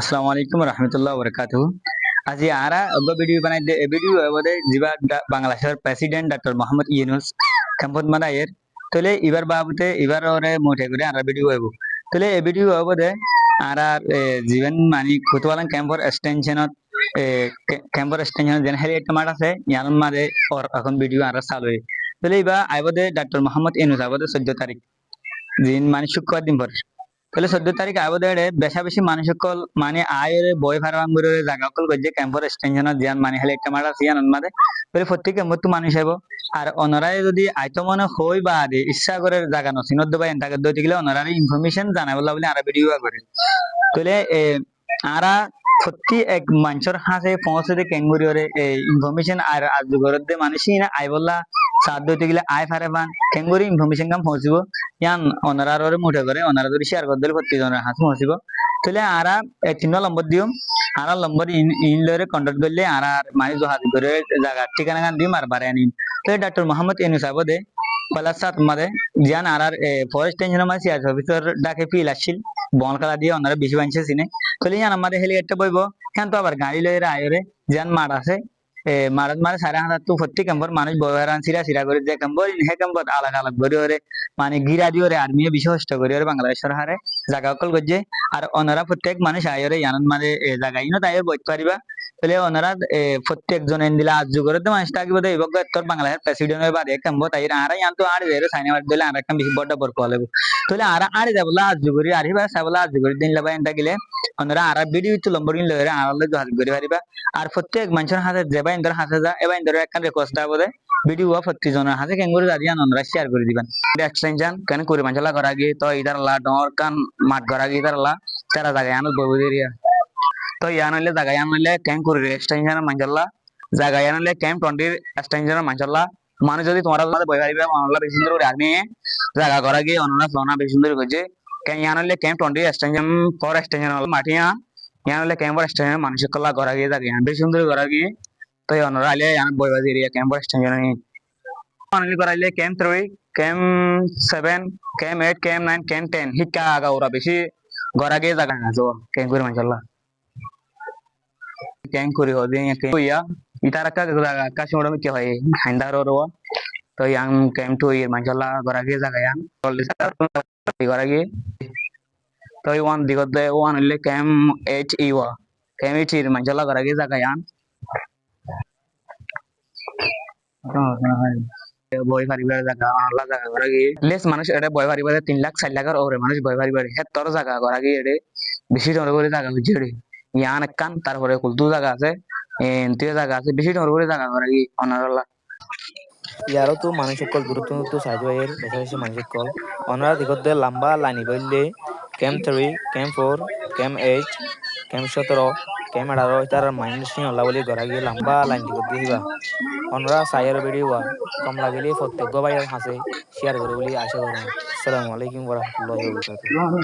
আসসালামু আলাইকুম রহমতুল্লাহ বরকাতুহু। আজি আরা অগ ভিডিও বানাই দে ভিডিও বদে জিবা বাংলাদেশের প্রেসিডেন্ট ডক্টর মোহাম্মদ ইউনূস কাম্পত মাদায়ের তলে এবার বাবুতে এবার ওরে মোটে করে আরা ভিডিও হইব তলে এই ভিডিও বদে আরা জীবন মানি কুতওয়ালান ক্যাম্পর এক্সটেনশনত ক্যাম্পর এক্সটেনশন যেন হেলি একটা মাঠ আছে ইয়ান মাঝে ওর এখন ভিডিও আরা চালু হয় তলে এবার আইবদে ডক্টর মোহাম্মদ ইউনূস আইবদে 14 তারিখ দিন মানে শুক্রবার দিন পর তাহলে 14 তারিখ আবদারে বেশা বেশি মানুষ সকল মানে আয়ের বই ভাড়া আঙ্গুরের জায়গা সকল গজ্জে ক্যাম্পর এক্সটেনশনের জিয়ান মানে হেলে একটা মারা সিয়ান উন্মাদে তাহলে প্রত্যেক ক্যাম্পর তো মানুষ আইব আর অনরাই যদি আইতো মনে হই বা আদি ইচ্ছা করে জায়গা নসিনত বা এন্টাকে দইতে গেলে অনরারি ইনফরমেশন জানাবলা বলে আরা ভিডিও করে তাহলে আরা সত্যি এক মানুষের হাতে পৌঁছতে ক্যাঙ্গুরিওরে ইনফরমেশন আর আজ গরদে মানুষই না আইবলা সাথ দইতে গেলে আই ফারে পান ক্যাঙ্গুরি ইনফরমেশন কাম পৌঁছিব ইয়ান অনারারে মুঠে করে অনারা যদি শেয়ার করে দিলে প্রত্যেক জনের হাতে পৌঁছিব তাহলে আরা 3 নম্বর দিও আর নম্বর ইন লরে কন্টাক্ট করলে আর মানে জহাজ করে জায়গা ঠিকানা গান দিম আর বারে আনিম তাহলে ডক্টর মোহাম্মদ ইউনূস আবদে পলাসাত মাদে জিয়ান আর ফরেস্ট টেনশন মানে সিআরপি অফিসার ডাকে ফিল আসছিল বনখালা দিয়ে ওনারা বেশি বানছে সিনে তাহলে ইয়ান আমাদের হেলিকপ্টার বইব হ্যাঁ তো আবার গাড়ি লয়ে আয়রে জিয়ান মাঠ আছে মারাত মারে 5,500 তো প্রত্যেক ক্যাম্পর মানুষ বয়ারান সিরা সিরা করে যে ক্যাম্পর হে ক্যাম্পর আলাদা আলাদা করে ওরে মানে গিরা দিয়ে ওরে আর্মি বেশি কষ্ট করে ওরে বাংলাদেশের হারে জায়গা অকল করছে আর ওনারা প্রত্যেক মানুষ আয়রে ইয়ানন মানে জায়গা ইনো তাই বইতে পারিবা তাহলে ওনারা প্রত্যেক জন এন্ডিলা আজ করে তো মানুষ থাকবে তো এবার তোর বাংলাদেশের প্রেসিডেন্ট বা দেখ ক্যাম্প তাই আর ইয়ান তো আর এর সাইনে মার দিলে আর একটা বেশি বড় বড় কল তাহলে আর যাবলা আজ করি আর হিবা সাবলা আজ করি দিন লাবা এন্টা গেলে ওনারা আর ভিডিও তো লম্বর গিন লরে আর জহাজ করে পারিবা আর প্রত্যেক মানুষের হাতে যেবা ইন্দর হাতে যা এবার ইন্দর একটা রিকোয়েস্ট দাও বলে ভিডিও প্রত্যেক জনের হাতে কেঙ্গুরি দাঁড়িয়ে ওনারা শেয়ার করে দিবেন এক্সটেনশন কেন করে মাঞ্চলা করা গিয়ে তো ইদার লা ডর কান মাঠ করা গিয়ে ইদার লা তেরা জায়গায় আনো বইব এরিয়া তো ইয়ান হইলে জায়গা ইয়ান হইলে ক্যাম্প করে এক্সটেনশন মাঞ্চলা জায়গা ইয়ান হইলে ক্যাম্প 20 এক্সটেনশন মাঞ্চলা মানে যদি তোমরা বই পারিবা মামলা বেশি সুন্দর করে আর্মি জায়গা করা গিয়ে অননা সোনা বেশি সুন্দর করছে কেন ইয়ান হইলে ক্যাম্প 20 এক্সটেনশন ফর এক্সটেনশন হল মাটিয়া ইয়ান হইলে ক্যাম্প এক্সটেনশন মানুষ কলা করা গিয়ে জায়গা ইয়ান বেশি সুন্দর করা গিয়ে তো অনরা আলে ইয়ান বইবাজি এরিয়া ক্যাম্প এক্সটেনশন অনলি করাইলে camp 3 camp 7 camp 8 camp 9 camp 10 হিকা আগা ওরা বেশি গড়া গিয়ে জায়গা না তো ক্যাম্প করে মাশাআল্লাহ ক্যাম্প করে হবে ইয়া ইতারা का शिमड़ा में क्या है हैंदार और वो तो yang kem tu ir masalah goragi jaga yang kalau di goragi to iwan di kode iwan ile kem h iwa kem h ir masalah goragi jaga yang বই পারিবার জায়গা আল্লাহ জায়গা goragi লেস মানুষ এটা বই পারিবার 3 লাখ 4 লাখের ওরে মানুষ বই পারিবার হেতর জায়গা goragi এডে বেশি ধরে করে জায়গা বুঝে এডে ইয়ান কান তারপরে কুলদু জায়গা আছে এনতে জায়গা আছে বেশি ধরে করে জায়গা goragi অনারল্লাহ ইয়ারও তো মানুষ সকল দূরত্ব তো সাহায্য এর বেশি বেশি মানুষ সকল অনারা দিগতে লম্বা লাইনি বললে camp 3 camp 4 camp 8 camp 17 camp 18 তার মাইন্ড সিং হল্লা বলি গড়া গিয়ে লম্বা লাইন দিগতে দিবা অনরা সাইয়ের ভিডিও কম লাগিলে প্রত্যেক ভাইয়ের হাসে শেয়ার করে বলি আশা করুন আসসালামু আলাইকুম ওয়া রাহমাতুল্লাহি ওয়া বারাকাতুহু